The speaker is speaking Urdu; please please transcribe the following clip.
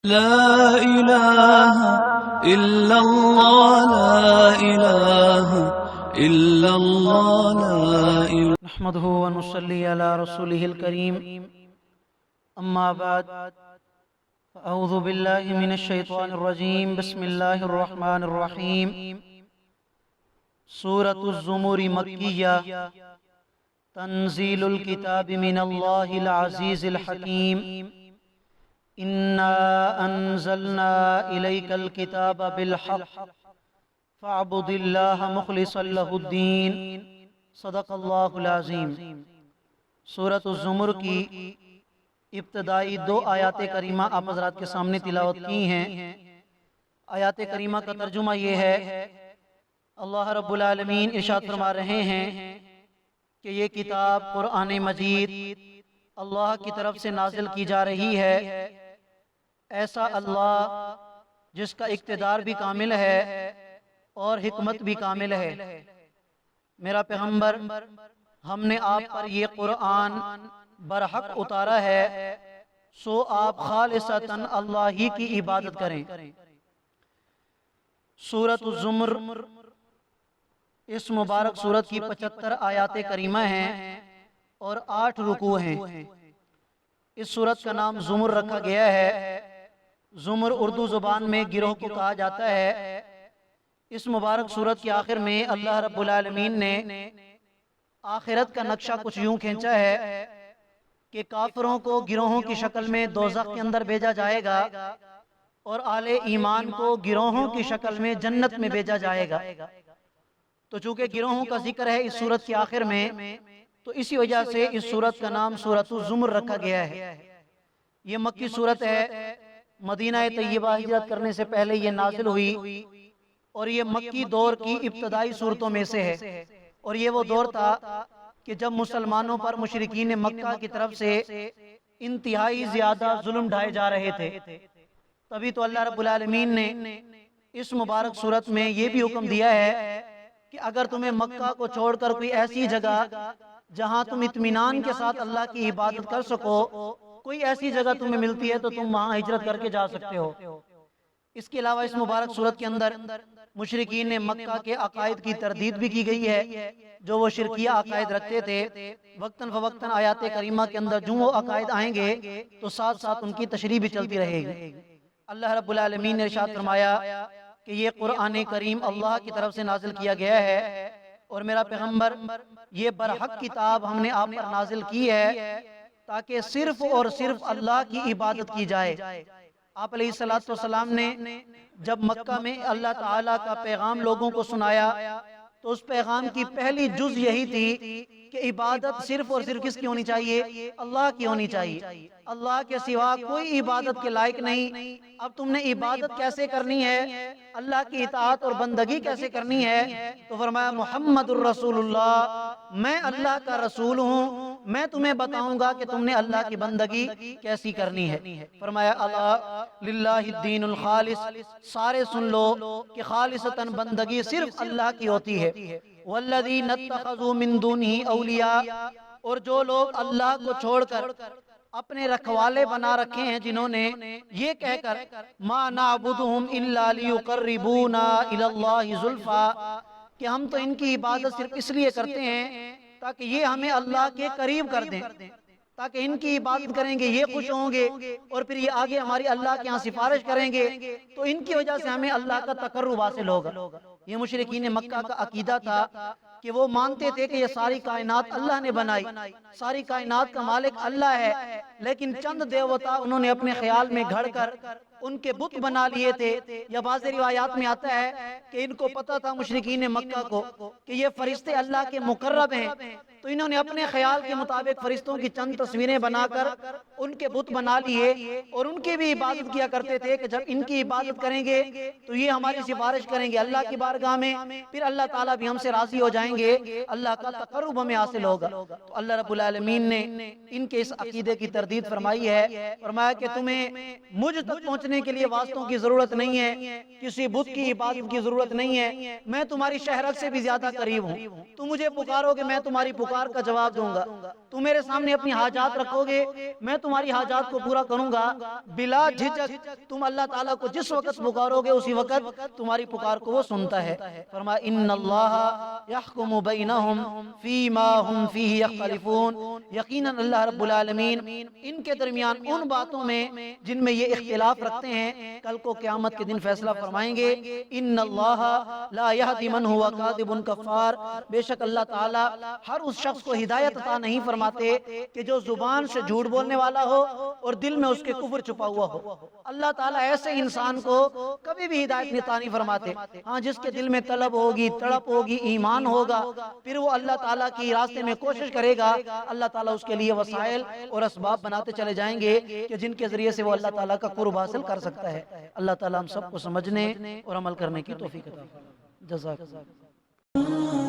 لا إله إلا الله لا إله إلا الله لا إله نحمده ونصلي على رسوله الكريم أما بعد فأعوذ بالله من الشيطان الرجيم بسم الله الرحمن الرحيم سورة الزمر مكية تنزيل الكتاب من الله العزيز الحكيم إنا أنزلنا إليك الكتاب بالحق فاعبد الله مخلصا له الدين صدق اللہ العظیم۔ سورۃ الزمر کی ابتدائی دو آیات کریمہ آپ حضرات کے سامنے تلاوت کی ہیں۔ آیات کریمہ کا ترجمہ یہ ہے، اللہ رب العالمین ارشاد فرما رہے ہیں کہ یہ کتاب قرآن مجید اللہ کی طرف سے نازل کی جا رہی ہے۔ ایسا اللہ جس کا اقتدار بھی کامل ہے اور حکمت بھی کامل ہے۔ میرا پیغمبر، ہم نے آپ پر یہ قرآن برحق اتارا ہے، سو آپ خالصتاً اللہ ہی کی عبادت کریں۔ سورۃ الزمر اس مبارک سورت کی 75 آیات کریمہ ہیں اور 8 رکوع ہیں۔ اس سورت کا نام زمر رکھا گیا ہے۔ زمر اردو زبان میں گروہ کو کہا جاتا ہے۔ اس مبارک سورت کے آخر میں اللہ رب العالمین نے آخرت کا نقشہ کچھ یوں کھینچا ہے کہ کافروں کو گروہوں کی شکل میں دوزخ کے اندر بھیجا جائے گا اور اہل ایمان کو گروہوں کی شکل میں جنت میں بھیجا جائے گا۔ تو چونکہ گروہوں کا ذکر ہے اس سورت کے آخر میں، تو اسی وجہ سے اس سورت کا نام سورۃ الزمر رکھا گیا ہے۔ یہ مکی سورت ہے، مدینہ طیبہ ہجرت کرنے سے پہلے یہ نازل ہوئی اور یہ مکی دور کی ابتدائی صورتوں میں سے ہے۔ اور یہ وہ دور تھا کہ جب مسلمانوں پر مشرکین مکہ کی طرف سے انتہائی زیادہ ظلم ڈھائے جا رہے تھے۔ تبھی تو اللہ رب العالمین نے اس مبارک صورت میں یہ بھی حکم دیا ہے کہ اگر تمہیں مکہ کو چھوڑ کر کوئی ایسی جگہ جہاں تم اطمینان کے ساتھ اللہ کی عبادت کر سکو، کوئی ایسی جگہ تمہیں ملتی ہے تو تم وہاں ہجرت کر کے جا سکتے ہو۔ اس کے علاوہ اس مبارک صورت کے اندر مشرکین مکہ کے عقائد کی تردید بھی کی گئی ہے، جو وہ شرکیہ عقائد رکھتے تھے۔ وقتاً فوقتاً آیات کریمہ کے اندر جو وہ عقائد آئیں گے تو ساتھ ساتھ ان کی تشریح بھی چلتی رہے گی۔ اللہ رب العالمین نے ارشاد فرمایا کہ یہ قرآن کریم اللہ کی طرف سے نازل کیا گیا ہے اور میرا پیغمبر، یہ برحق کتاب ہم نے آپ پر نازل کی ہے تاکہ صرف اور صرف اللہ کی عبادت کی جائے۔ آپ علیہ السلام نے جب مکہ میں اللہ تعالیٰ کا پیغام لوگوں کو سنایا تو اس پیغام کی پہلی جز یہی تھی کہ عبادت صرف اور صرف کس کی ہونی چاہیے؟ اللہ کی ہونی چاہیے۔ اللہ کے سوا کوئی عبادت کے لائق نہیں۔ اب تم نے عبادت کیسے کرنی ہے، اللہ کی اطاعت اور بندگی کیسے کرنی ہے؟ تو فرمایا محمد الرسول اللہ، میں اللہ کا رسول ہوں، میں تمہیں بتاؤں گا کہ تم نے اللہ کی بندگی کیسی کرنی ہے۔ فرمایا اللہ للہ الدین الخالص، سارے سن لو کہ خالصتاً بندگی صرف اللہ کی ہوتی ہے۔ والذین اتخذوا من دونہ اولیاء، اور جو لوگ اللہ کو چھوڑ کر اپنے رکھوالے بنا رکھے ہیں، جنہوں نے یہ کہہ کر ما نعبدہم الا لیقربونا الی اللہ زلفیٰ، کہ ہم تو ان کی عبادت صرف اس لیے کرتے ہیں تاکہ یہ ہمیں اللہ کے قریب کر دیں، تاکہ ان کی عبادت کریں گے یہ خوش ہوں گے اور پھر یہ آگے ہماری اللہ کے ہاں سفارش کریں گے، تو ان کی وجہ سے ہمیں اللہ کا تقرب حاصل ہوگا۔ یہ مشرکین مکہ کا عقیدہ تھا کہ وہ مانتے تھے کہ یہ ساری کائنات اللہ نے بنائی، ساری کائنات کا مالک اللہ ہے، لیکن چند دیوتا انہوں نے اپنے خیال میں گھڑ کر ان کے بت بنا لیے تھے۔ یا بعض روایات میں آتا ہے کہ ان کو پتا تھا مشرکین مکہ کو کہ یہ فرشتے اللہ کے مقرب ہیں، تو انہوں نے اپنے خیال کے مطابق فرشتوں کی چند تصویریں بنا کر ان کے بت بنا لیے اور ان کی بھی عبادت کیا کرتے تھے کہ جب ان کی عبادت کریں گے تو یہ ہماری سفارش کریں گے اللہ کی بارگاہ میں، پھر اللہ تعالیٰ بھی ہم سے راضی ہو جائیں گے، اللہ کا تقرب ہمیں حاصل ہوگا۔ تو اللہ رب العالمین نے ان کے اس عقیدے کی تردید فرمائی ہے، فرمایا کہ تمہیں مجھ تک پہنچنے کے لیے واسطوں کی ضرورت نہیں ہے، کسی بت کی عبادت کی ضرورت نہیں ہے، میں تمہاری شہرت سے بھی زیادہ قریب ہوں، تم مجھے پکارو کہ میں تمہاری پکار پکار کا جواب دوں گا. تم میرے سامنے اپنی حاجات رکھو گے, میں تمہاری حاجات کو پورا کروں گا بلا جھجک. تم اللہ تعالیٰ کو جس وقت پکارو گے اسی وقت تمہاری پکار کو وہ سنتا ہے. فرمایا ان اللہ یحکم بینہم فیما ہم فیہ یختلفون, یقیناً اللہ رب العالمین ان کے درمیان ان باتوں میں جن میں یہ اختلاف رکھتے ہیں کل کو قیامت کے دن فیصلہ فرمائیں گے. ان اللہ لا یہدی من ہوا کاذب کفار, بے شک اللہ تعالیٰ ہر اس شخص کو ہدایت عطا نہیں فرماتے کہ جو زبان سے جھوٹ بولنے والا ہو اور دل میں اس کے کفر چھپا ہوا ہو. اللہ تعالیٰ ایسے انسان کو کبھی بھی ہدایت عطا نہیں فرماتے. ہاں, جس کے دل میں طلب ہوگی, تڑپ ہوگی, ایمان ہوگا, پھر وہ اللہ تعالیٰ کی راستے میں کوشش کرے گا, اللہ تعالیٰ اس کے لیے وسائل اور اسباب بناتے چلے جائیں گے کہ جن کے ذریعے سے وہ اللہ تعالیٰ کا قرب حاصل کر سکتا ہے. اللہ تعالیٰ ہم سب کو سمجھنے اور عمل کرنے کی توفیق عطا فرمائے. جزاک اللہ.